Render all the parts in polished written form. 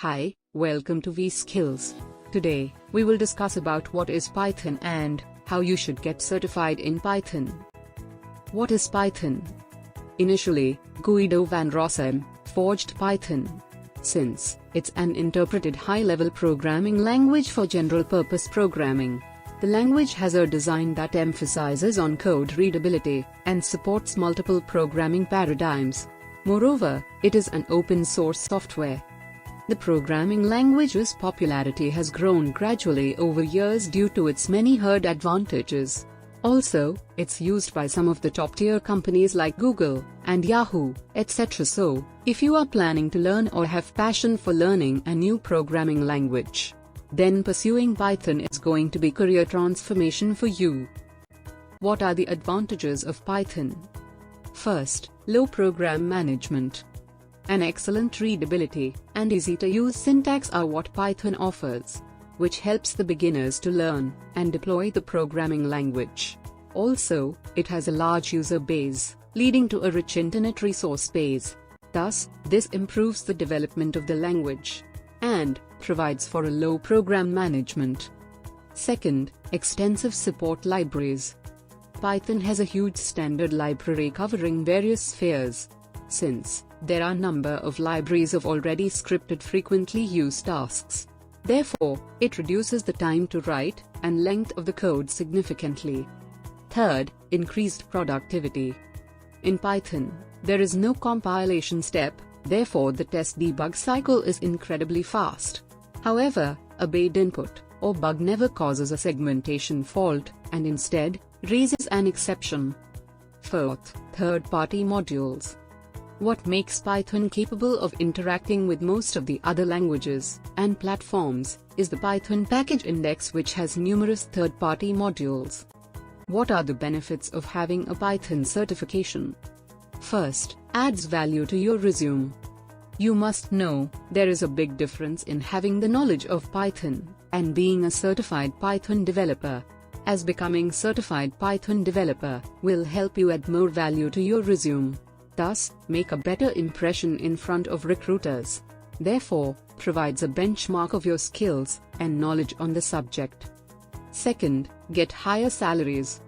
Hi, welcome to Vskills. Today, we will discuss about what is Python and how you should get certified in Python. What is Python? Initially, Guido van Rossum forged Python. Since it's an interpreted high-level programming language for general-purpose programming, the language has a design that emphasizes on code readability and supports multiple programming paradigms. Moreover, it is an open-source software. The programming language's popularity has grown gradually over years due to its many hard advantages. Also, it's used by some of the top-tier companies like Google and Yahoo, etc. So, if you are planning to learn or have passion for learning a new programming language, then pursuing Python is going to be career transformation for you. What are the advantages of Python? First, low program management. An excellent readability and easy-to-use syntax are what Python offers, which helps the beginners to learn and deploy the programming language. Also, it has a large user base, leading to a rich internet resource base. Thus, this improves the development of the language and provides for a low program management. Second, extensive support libraries. Python has a huge standard library covering various spheres. Since there are a number of libraries of already scripted frequently used tasks, therefore, it reduces the time to write and length of the code significantly. Third, increased productivity. In Python, there is no compilation step, therefore the test debug cycle is incredibly fast. However, a bad input or bug never causes a segmentation fault, and instead, raises an exception. Fourth, third-party modules. What makes Python capable of interacting with most of the other languages and platforms is the Python package index, which has numerous third-party modules. What are the benefits of having a Python certification? First, adds value to your resume. You must know, there is a big difference in having the knowledge of Python and being a certified Python developer, as becoming certified Python developer will help you add more value to your resume. Thus, make a better impression in front of recruiters. Therefore, provides a benchmark of your skills and knowledge on the subject. Second, get higher salaries.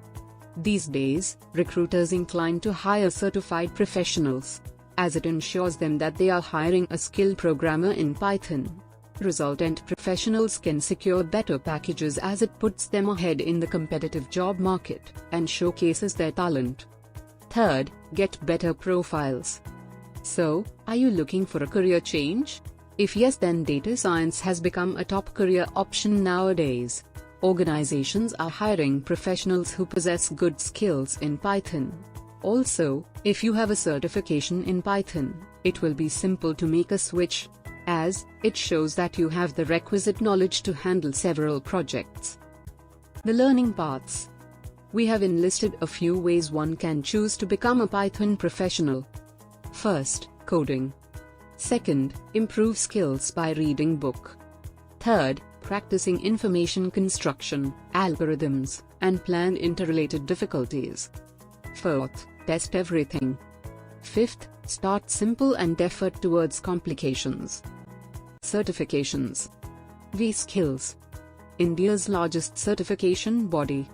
These days, recruiters incline to hire certified professionals, as it ensures them that they are hiring a skilled programmer in Python. Resultant professionals can secure better packages as it puts them ahead in the competitive job market and showcases their talent. Third, get better profiles. So, are you looking for a career change? If yes, then data science has become a top career option nowadays. Organizations are hiring professionals who possess good skills in Python. Also, if you have a certification in Python, it will be simple to make a switch, as it shows that you have the requisite knowledge to handle several projects. The learning paths. We have enlisted a few ways one can choose to become a Python professional. First, coding. Second, improve skills by reading book. Third, practicing information construction, algorithms, and plan interrelated difficulties. Fourth, test everything. Fifth, start simple and effort towards complications. Certifications. Vskills, India's largest certification body.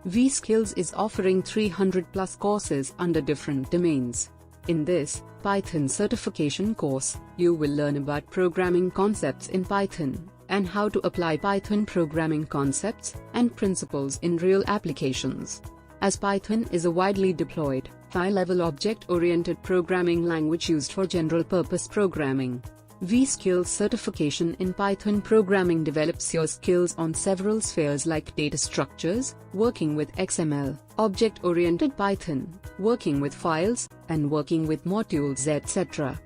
Vskills is offering 300+ courses under different domains. In this Python certification course, you will learn about programming concepts in Python, and how to apply Python programming concepts and principles in real applications. As Python is a widely deployed, high-level object-oriented programming language used for general-purpose programming, Vskills certification in Python programming develops your skills on several spheres like data structures, working with XML, object-oriented Python, working with files, and working with modules, etc.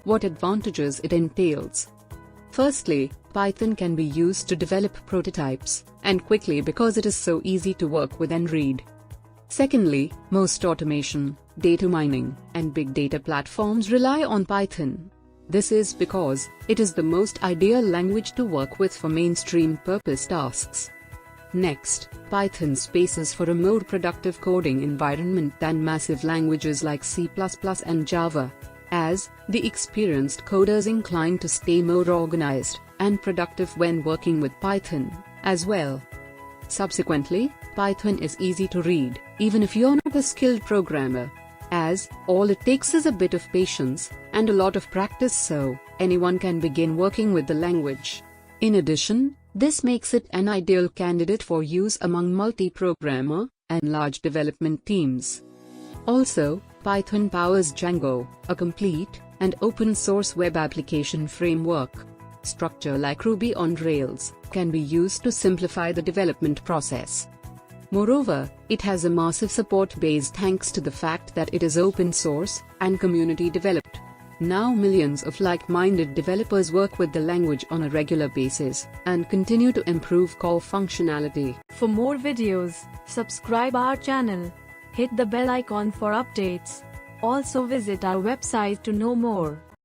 What advantages it entails? Firstly, Python can be used to develop prototypes, and quickly because it is so easy to work with and read. Secondly, most automation, data mining, and big data platforms rely on Python. This is because it is the most ideal language to work with for mainstream purpose tasks. Next, Python spaces for a more productive coding environment than massive languages like C++ and Java. as the experienced coders inclined to stay more organized and productive when working with Python as well. Subsequently, Python is easy to read, even if you're not a skilled programmer, as all it takes is a bit of patience and a lot of practice, so anyone can begin working with the language. In addition, this makes it an ideal candidate for use among multi-programmer and large development teams. Also, Python powers Django, a complete and open-source web application framework. Structure like Ruby on Rails can be used to simplify the development process. Moreover, it has a massive support base thanks to the fact that it is open source and community developed. Now millions of like-minded developers work with the language on a regular basis and continue to improve core functionality. For more videos, subscribe our channel. Hit the bell icon for updates. Also visit our website to know more.